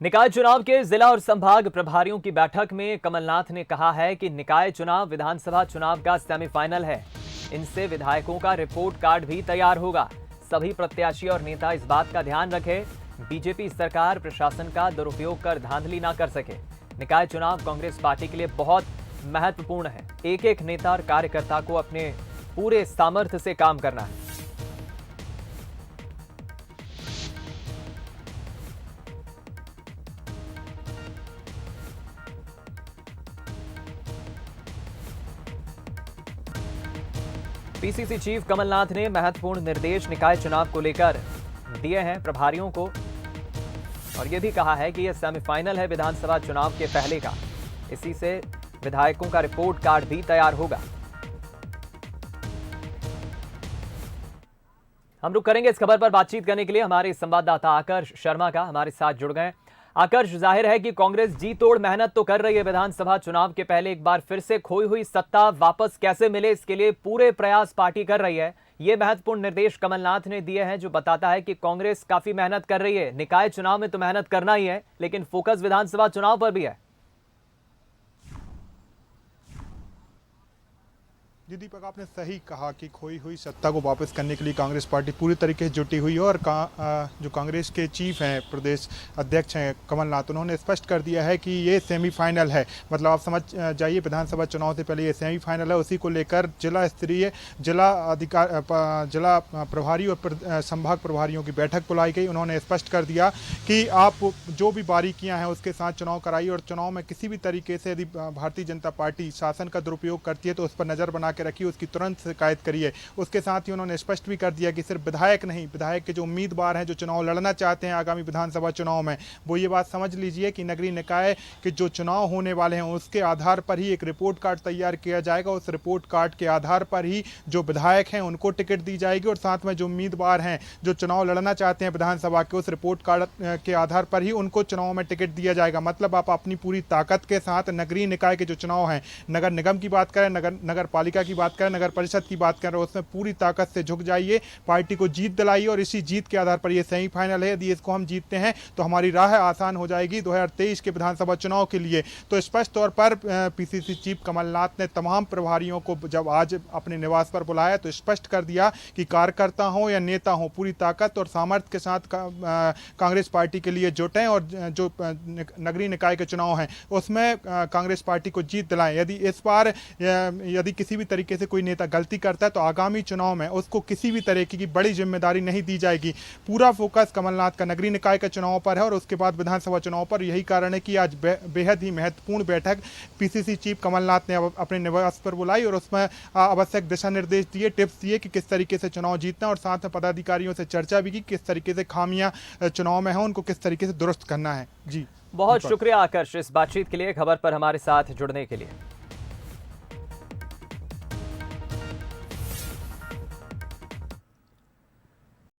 निकाय चुनाव के जिला और संभाग प्रभारियों की बैठक में कमलनाथ ने कहा है कि निकाय चुनाव विधानसभा चुनाव का सेमीफाइनल है। इनसे विधायकों का रिपोर्ट कार्ड भी तैयार होगा। सभी प्रत्याशी और नेता इस बात का ध्यान रखें, बीजेपी सरकार प्रशासन का दुरुपयोग कर धांधली ना कर सके। निकाय चुनाव कांग्रेस पार्टी के लिए बहुत महत्वपूर्ण है। एक एक नेता और कार्यकर्ता को अपने पूरे सामर्थ्य से काम करना है। पीसीसी चीफ कमलनाथ ने महत्वपूर्ण निर्देश निकाय चुनाव को लेकर दिए हैं प्रभारियों को, और यह भी कहा है कि यह सेमीफाइनल है विधानसभा चुनाव के पहले का। इसी से विधायकों का रिपोर्ट कार्ड भी तैयार होगा। हम रुक करेंगे इस खबर पर बातचीत करने के लिए हमारे संवाददाता आकर्ष शर्मा का हमारे साथ जुड़ गए। आकर्ष, जाहिर है कि कांग्रेस जी तोड़ मेहनत तो कर रही है विधानसभा चुनाव के पहले एक बार फिर से खोई हुई सत्ता वापस कैसे मिले, इसके लिए पूरे प्रयास पार्टी कर रही है। ये महत्वपूर्ण निर्देश कमलनाथ ने दिए हैं जो बताता है कि कांग्रेस काफी मेहनत कर रही है। निकाय चुनाव में तो मेहनत करना ही है, लेकिन फोकस विधानसभा चुनाव पर भी है। जी दीपक, आपने सही कहा कि खोई हुई सत्ता को वापस करने के लिए कांग्रेस पार्टी पूरी तरीके से जुटी हुई है। और जो कांग्रेस के चीफ हैं, प्रदेश अध्यक्ष हैं कमलनाथ, उन्होंने स्पष्ट कर दिया है कि ये सेमीफाइनल है। मतलब आप समझ जाइए, विधानसभा चुनाव से पहले ये सेमीफाइनल है। उसी को लेकर जिला स्तरीय जिला प्रभारी और संभाग प्रभारियों की बैठक बुलाई गई। उन्होंने स्पष्ट कर दिया कि आप जो भी बारीकियाँ हैं उसके साथ चुनाव कराइए, और चुनाव में किसी भी तरीके से यदि भारतीय जनता पार्टी शासन का दुरुपयोग करती है तो उस पर नज़र बना के रखिए, उसकी तुरंत शिकायत करिए। उसके साथ ही उन्होंने स्पष्ट भी कर दिया कि सिर्फ विधायक नहीं, विधायक के जो उम्मीदवार हैं जो चुनाव लड़ना चाहते हैं आगामी विधानसभा चुनाव में, वो ये बात समझ लीजिए कि नगरीय निकाय के जो चुनाव होने वाले हैं उसके आधार पर ही एक रिपोर्ट कार्ड तैयार किया जाएगा। उस रिपोर्ट कार्ड के आधार पर ही जो विधायक हैं उनको टिकट दी जाएगी, और साथ में जो उम्मीदवार हैं जो चुनाव लड़ना चाहते हैं विधानसभा के, उस रिपोर्ट कार्ड के आधार पर ही उनको चुनाव में टिकट दिया जाएगा। मतलब आप अपनी पूरी ताकत के साथ नगरीय निकाय के जो चुनाव हैं, नगर निगम की बात करें, नगर पालिका की बात करें, नगर परिषद की बात करें, उसमें पूरी ताकत से झुक जाइए, पार्टी को जीत दिलाइए। और इसी जीत के आधार पर ये सेमीफाइनल है। यदि इसको हम जीतते हैं तो हमारी राह आसान हो जाएगी 2023 के विधानसभा चुनाव के लिए। तो स्पष्ट तौर पर पीसीसी चीफ कमलनाथ ने तमाम प्रभारियों को जब आज अपने निवास पर बुलाया तो स्पष्ट कर दिया कि कार्यकर्ता हो या नेता हो, पूरी ताकत और सामर्थ्य के साथ कांग्रेस पार्टी के लिए जुटें, और जो नगरीय निकाय के चुनाव हैं उसमें कांग्रेस पार्टी को जीत दिलाएं। यदि इस बार यदि किसी भी तरीके से कोई नेता गलती करता है तो आगामी चुनाव में उसको किसी भी तरीके की बड़ी जिम्मेदारी नहीं दी जाएगी। पूरा फोकस कमलनाथ का नगरीय निकाय के चुनाव पर है और उसके बाद विधानसभा चुनाव पर। यही कारण है कि आज बेहद ही महत्वपूर्ण बैठक पीसीसी चीफ कमलनाथ ने अपने निवास पर बुलाई, और उसमें आवश्यक दिशा निर्देश दिए, टिप्स दिए कि किस तरीके से चुनाव जीतना, और साथ में पदाधिकारियों से चर्चा भी की किस तरीके से खामियां चुनाव में हैं उनको किस तरीके से दुरुस्त करना है। जी, बहुत शुक्रिया आकर्ष इस बातचीत के लिए, खबर पर हमारे साथ जुड़ने के लिए।